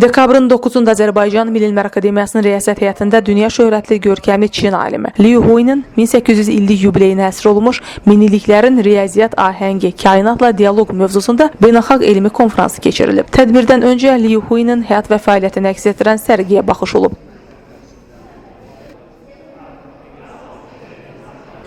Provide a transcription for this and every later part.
Dekabrın 9-da Azərbaycan Milli Elmlər Akademiyasının riyasət heyətində dünya şöhrətli görkəmli Çin alimi Liu Huinin 1800 illik yubileyinə həsr olunmuş Miniliklərin Riyaziyyat ahəngi kainatla dialoq mövzusunda beynəlxalq elmi konfransı keçirilib. Tədbirdən öncə Liu Huinin həyat və fəaliyyətini əks etdirən sərgiyə baxış olub.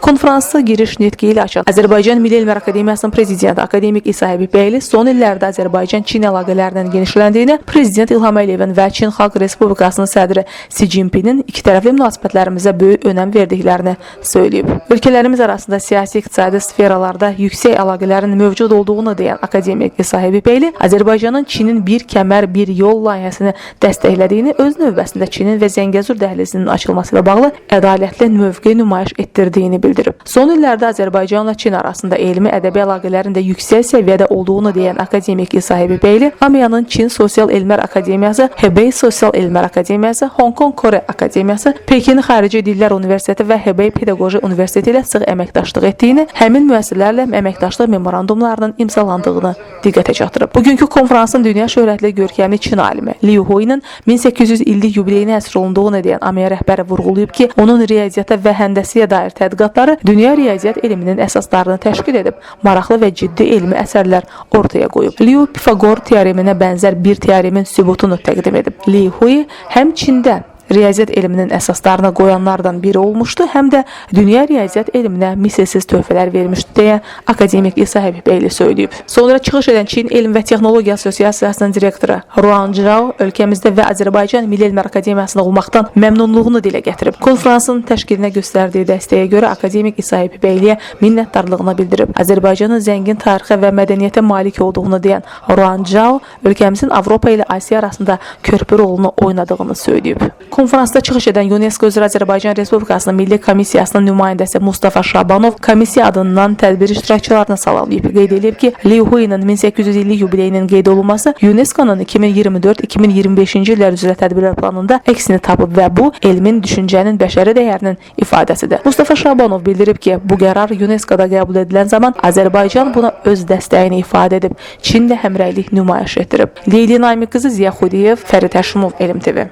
Konfransı giriş nitqi ilə açan Azərbaycan Milli Elmlər Akademiyasının prezidenti akademik İsa Həbibbəyli son illərdə Azərbaycan-Çin əlaqələrinin genişləndiyini, Prezident İlham Əliyevin və Çin Xalq Respublikasının sədri Xi Jinpingin ikitərəfli münasibətlərimizə böyük önəm verdiklərini söyləyib. Ölkələrimiz arasında siyasi-iqtisadi sferalarda yüksək əlaqələrin mövcud olduğunu deyən akademik İsa Həbibbəyli, Azərbaycanın Çinin bir kəmər, bir yol layihəsini dəstəklədiyini, öz növbəsində Çinin və Zəngəzur dəhlizinin açılması ilə bağlı ədalətli mövqe nümayiş etdirdiyini bildirib. Son illərdə Azərbaycanla Çin arasında elmi ədəbi əlaqələrin də yüksək səviyyədə olduğunu deyən akademik İsa Həbibbəyli, Amiyanın Çin Sosial Elmlər Akademiyası, Hebei Sosial Elmlər Akademiyası, Hong Kong Kore Akademiyası, Pekin Xarici Dillər Universiteti və Hebei Pedaqoji Universiteti ilə sıx əməkdaşlıq etdiyini, həmin müəssisələrlə əməkdaşlıq memorandumlarının imzalandığını diqqətə çatdırıb. Bugünkü konfransın dünya şöhrətli görkəmli Çin alimi Liu Huinin 1800 illik yubileyinə həsr olunduğunu deyən Amiya rəhbəri vurğulayıb ki, onun riyaziyyata və həndəsəyə dair tədqiqatları dünya riyaziyyat elminin əsaslarını təşkil edib, maraqlı və ciddi elmi əsərlər ortaya qoyub. Liu Pifagor teoreminə bənzər bir teoremin sübutunu təqdim edib. Liu Hui həm Çində riyaziyyat elminin əsaslarını qoyanlardan biri olmuşdu, həm də dünya riyaziyyat elminə misilsiz töhfələr vermişdi deyə akademik İsa Həbibbəyli söyləyib. Sonra çıxış edən Çin Elm və Texnologiya Assosiasiyasının direktoru Ruan Zhao ölkəmizdə və Azərbaycan Milli Elmlər Akademiyasında olmaqdan məmnunluğunu dilə gətirib. Konfransın təşkilinə göstərdiyi dəstəyə görə akademik İsa Həbibbəyliyə minnətdarlığını bildirib. Azərbaycanın zəngin tarixə və mədəniyyətə malik olduğunu deyən Ruan Zhao ölkəmizin Avropa ilə Asiya arasında körpü rolunu oynadığını söyləyib. Konferansda çıxış edən UNESCO üzrə Azərbaycan Respublikasının Milli Komissiyasının nümayəndəsi Mustafa Şabanov komissiya adından tədbir iştirakçılarını salamlayıb. Qeyd edib ki, Liu Huinin 1800 illik yubileyinin qeyd olunması UNESCO-nun 2024-2025-ci illər üzrə tədbirlər planında əksini tapıb və bu, elmin, düşüncənin, bəşəri dəyərinin ifadəsidir. Mustafa Şabanov bildirib ki, bu qərar UNESCO-da qəbul edilən zaman Azərbaycan buna öz dəstəyini ifadə edib, Çinlə həmrəylik nümayiş etdirib. Leyli Naymi qızı Ziya Xudiyev, Fərid Həşimov, Elm TV.